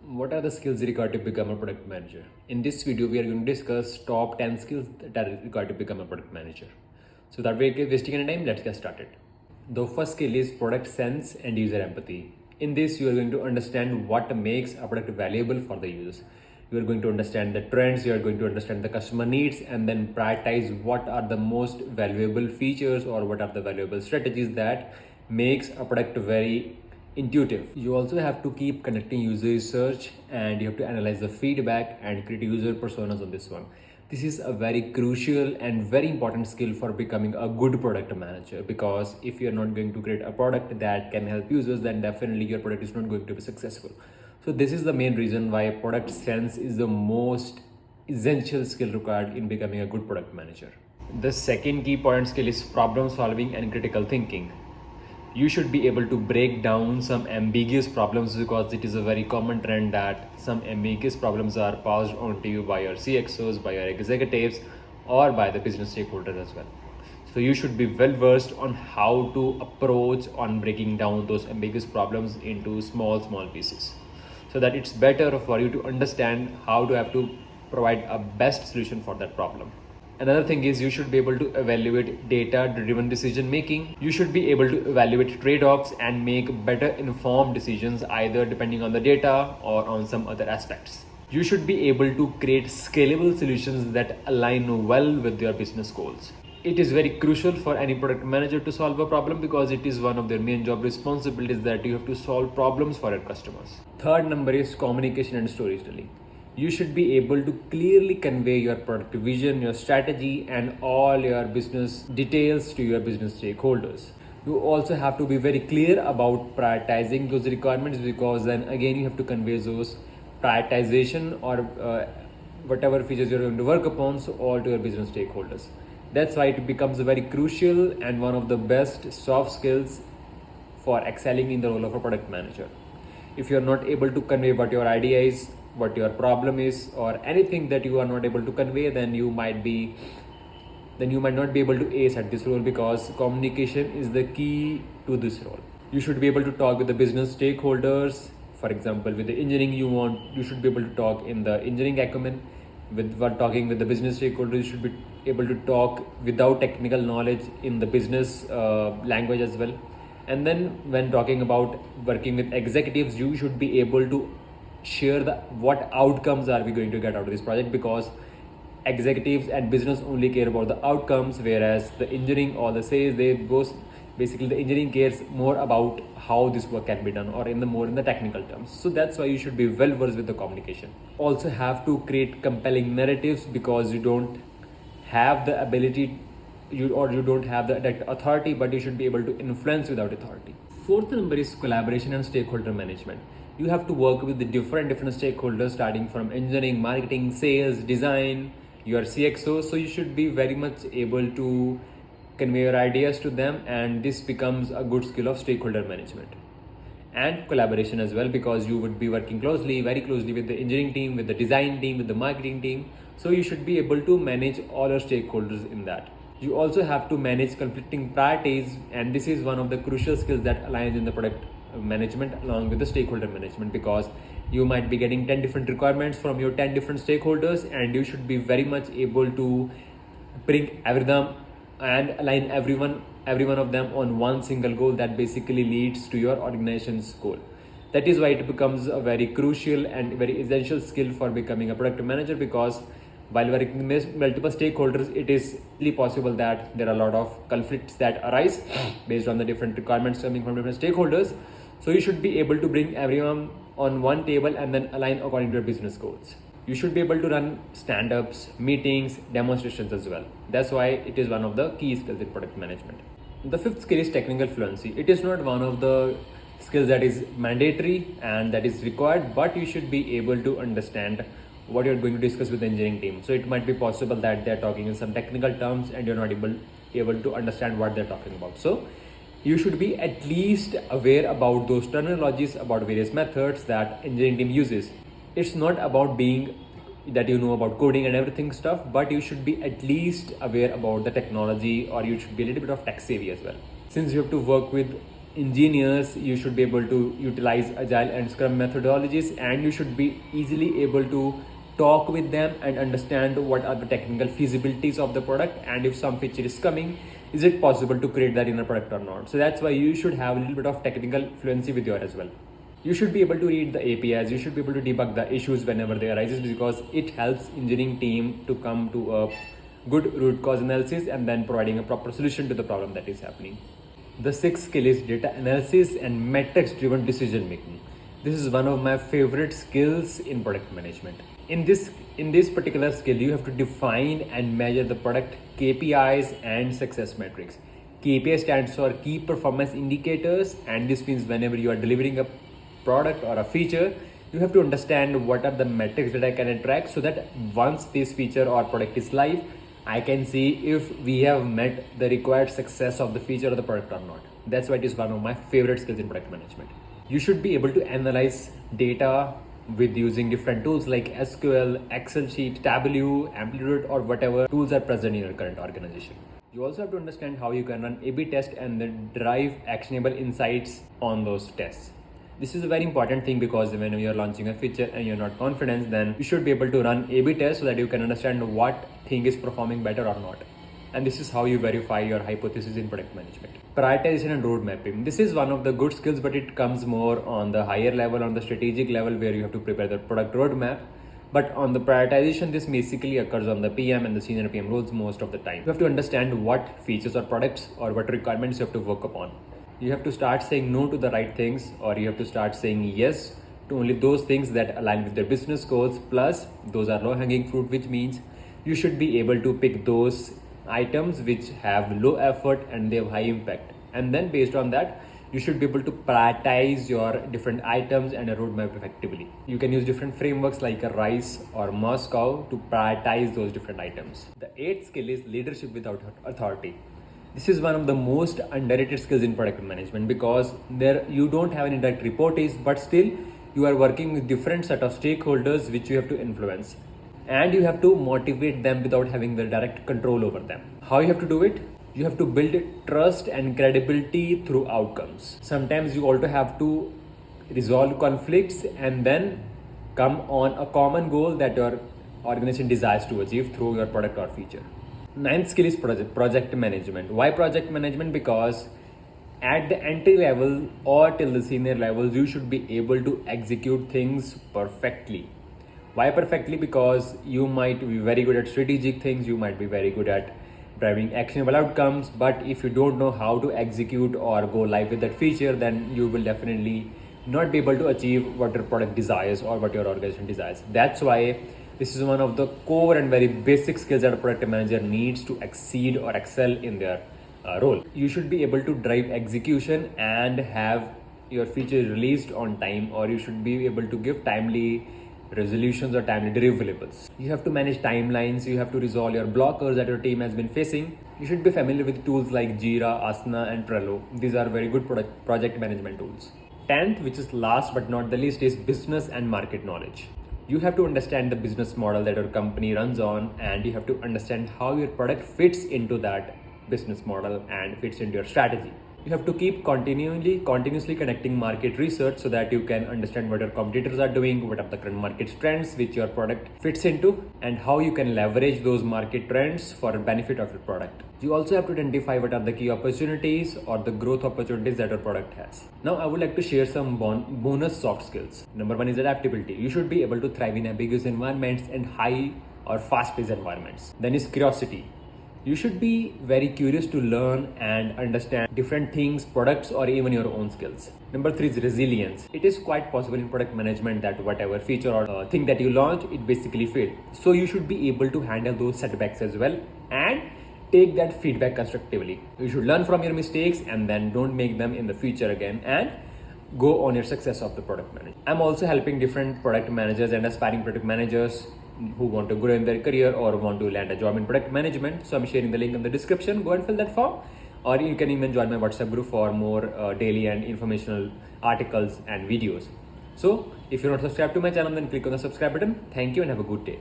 What are the skills required to become a product manager? In this video, we are going to discuss top 10 skills that are required to become a product manager. So without wasting any time, let's get started. The first skill is product sense and user empathy. In this, you are going to understand what makes a product valuable for the users. You are going to understand the trends, you are going to understand the customer needs, and then prioritize what are the most valuable features or what are the valuable strategies that makes a product very intuitive. You also have to keep connecting user research, and you have to analyze the feedback and create user personas on this one. This is a very crucial and very important skill for becoming a good product manager, because if you're not going to create a product that can help users, then definitely your product is not going to be successful. So this is the main reason why product sense is the most essential skill required in becoming a good product manager. The second key point skill is problem solving and critical thinking. You should be able to break down some ambiguous problems, because it is a very common trend that some ambiguous problems are passed on to you by your CXOs, by your executives, or by the business stakeholders as well. So you should be well versed on how to approach on breaking down those ambiguous problems into small pieces, so that it's better for you to understand how to have to provide a best solution for that problem. Another thing is you should be able to evaluate data-driven decision making. You should be able to evaluate trade-offs and make better informed decisions, either depending on the data or on some other aspects. You should be able to create scalable solutions that align well with your business goals. It is very crucial for any product manager to solve a problem, because it is one of their main job responsibilities that you have to solve problems for your customers. Third number is communication and storytelling. You should be able to clearly convey your product vision, your strategy, and all your business details to your business stakeholders. You also have to be very clear about prioritizing those requirements, because then again you have to convey those prioritization or whatever features you're going to work upon, so all to your business stakeholders. That's why it becomes very crucial and one of the best soft skills for excelling in the role of a product manager. If you're not able to convey what your idea is, what your problem is, or anything that you are not able to convey, then you might not be able to ace at this role, because communication is the key to this role. You should be able to talk with the business stakeholders. For example, with the engineering, you should be able to talk in the engineering acumen. While talking with the business stakeholders, you should be able to talk without technical knowledge in the business language as well. And then when talking about working with executives, you should be able to share what outcomes are we going to get out of this project, because executives and business only care about the outcomes, whereas the engineering or the sales, basically the engineering cares more about how this work can be done, or in the technical terms. So that's why you should be well versed with the communication. Also have to create compelling narratives, because you don't have the ability, you don't have the authority, but you should be able to influence without authority. Fourth number is collaboration and stakeholder management. You have to work with the different stakeholders, starting from engineering, marketing, sales, design, your CXO. So you should be very much able to convey your ideas to them, and this becomes a good skill of stakeholder management and collaboration as well, because you would be working very closely with the engineering team, with the design team, with the marketing team. So you should be able to manage all your stakeholders in that. You also have to manage conflicting priorities, and this is one of the crucial skills that aligns in the product management along with the stakeholder management, because you might be getting 10 different requirements from your 10 different stakeholders, and you should be very much able to bring everything and align every one of them on one single goal that basically leads to your organization's goal. That is why it becomes a very crucial and very essential skill for becoming a product manager, because while working with multiple stakeholders, it is really possible that there are a lot of conflicts that arise based on the different requirements coming from different stakeholders. So you should be able to bring everyone on one table and then align according to your business goals. You should be able to run stand-ups, meetings, demonstrations as well. That's why it is one of the key skills in product management. The fifth skill is technical fluency. It is not one of the skills that is mandatory and that is required, but you should be able to understand what you're going to discuss with the engineering team. So it might be possible that they're talking in some technical terms and you're not able to understand what they're talking about. So you should be at least aware about those terminologies, about various methods that engineering team uses. It's not about being that you know about coding and everything stuff, but you should be at least aware about the technology, or you should be a little bit of tech savvy as well. Since you have to work with engineers, you should be able to utilize agile and scrum methodologies, and you should be easily able to talk with them and understand what are the technical feasibilities of the product, and if some feature is coming, is it possible to create that in a product or not. So that's why you should have a little bit of technical fluency with your as well. You should be able to read the APIs, you should be able to debug the issues whenever they arises, because it helps engineering team to come to a good root cause analysis and then providing a proper solution to the problem that is happening. The sixth skill is data analysis and metrics driven decision making. This is one of my favorite skills in product management. In this particular skill, you have to define and measure the product KPIs and success metrics. KPI stands for key performance indicators, and this means whenever you are delivering a product or a feature, you have to understand what are the metrics that I can track, so that once this feature or product is live, I can see if we have met the required success of the feature or the product or not. That's why it is one of my favorite skills in product management. You should be able to analyze data with using different tools like SQL, Excel sheet, Tableau, Amplitude, or whatever tools are present in your current organization. You also have to understand how you can run A/B test and then derive actionable insights on those tests. This is a very important thing, because when you're launching a feature and you're not confident, then you should be able to run A/B tests so that you can understand what thing is performing better or not. And this is how you verify your hypothesis in product management. Prioritization and road mapping. This is one of the good skills, but it comes more on the higher level, on the strategic level, where you have to prepare the product roadmap. But on the prioritization, this basically occurs on the PM and the senior PM roles most of the time. You have to understand what features or products or what requirements you have to work upon. You have to start saying no to the right things, or you have to start saying yes to only those things that align with their business goals. Plus, those are low-hanging fruit, which means you should be able to pick those items which have low effort and they have high impact. And then based on that, you should be able to prioritize your different items and a roadmap effectively. You can use different frameworks like a RICE or Moscow to prioritize those different items. The eighth skill is leadership without authority. This is one of the most underrated skills in product management, because there you don't have any direct reportees, but still you are working with different set of stakeholders which you have to influence, and you have to motivate them without having the direct control over them. How you have to do it? You have to build trust and credibility through outcomes. Sometimes you also have to resolve conflicts and then come on a common goal that your organization desires to achieve through your product or feature. Ninth skill is project management. Why project management? Because at the entry level or till the senior levels, you should be able to execute things perfectly. Why perfectly? Because you might be very good at strategic things, you might be very good at driving actionable outcomes, but if you don't know how to execute or go live with that feature, then you will definitely not be able to achieve what your product desires or what your organization desires. That's why this is one of the core and very basic skills that a product manager needs to exceed or excel in their role. You should be able to drive execution and have your feature released on time, or you should be able to give timely resolutions or timely deliverables. You have to manage timelines, you have to resolve your blockers that your team has been facing. You should be familiar with tools like Jira, Asana, and Trello. These are very good project management tools. 10th, which is last but not the least, is business and market knowledge. You have to understand the business model that your company runs on, and you have to understand how your product fits into that business model and fits into your strategy. You have to keep continuously connecting market research so that you can understand what your competitors are doing, what are the current market trends which your product fits into, and how you can leverage those market trends for the benefit of your product. You also have to identify what are the key opportunities or the growth opportunities that your product has. Now, I would like to share some bonus soft skills. Number one is adaptability. You should be able to thrive in ambiguous environments and high or fast-paced environments. Then is curiosity. You should be very curious to learn and understand different things, products, or even your own skills. Number 3 is resilience. It is quite possible in product management that whatever feature or thing that you launch, it basically failed. So you should be able to handle those setbacks as well and take that feedback constructively. You should learn from your mistakes and then don't make them in the future again, and go on your success of the product management. I'm also helping different product managers and aspiring product managers who want to grow in their career or want to land a job in product management. So I'm sharing the link in the description. Go and fill that form, or you can even join my WhatsApp group for more daily and informational articles and videos. So if you're not subscribed to my channel, then click on the subscribe button. Thank you and have a good day.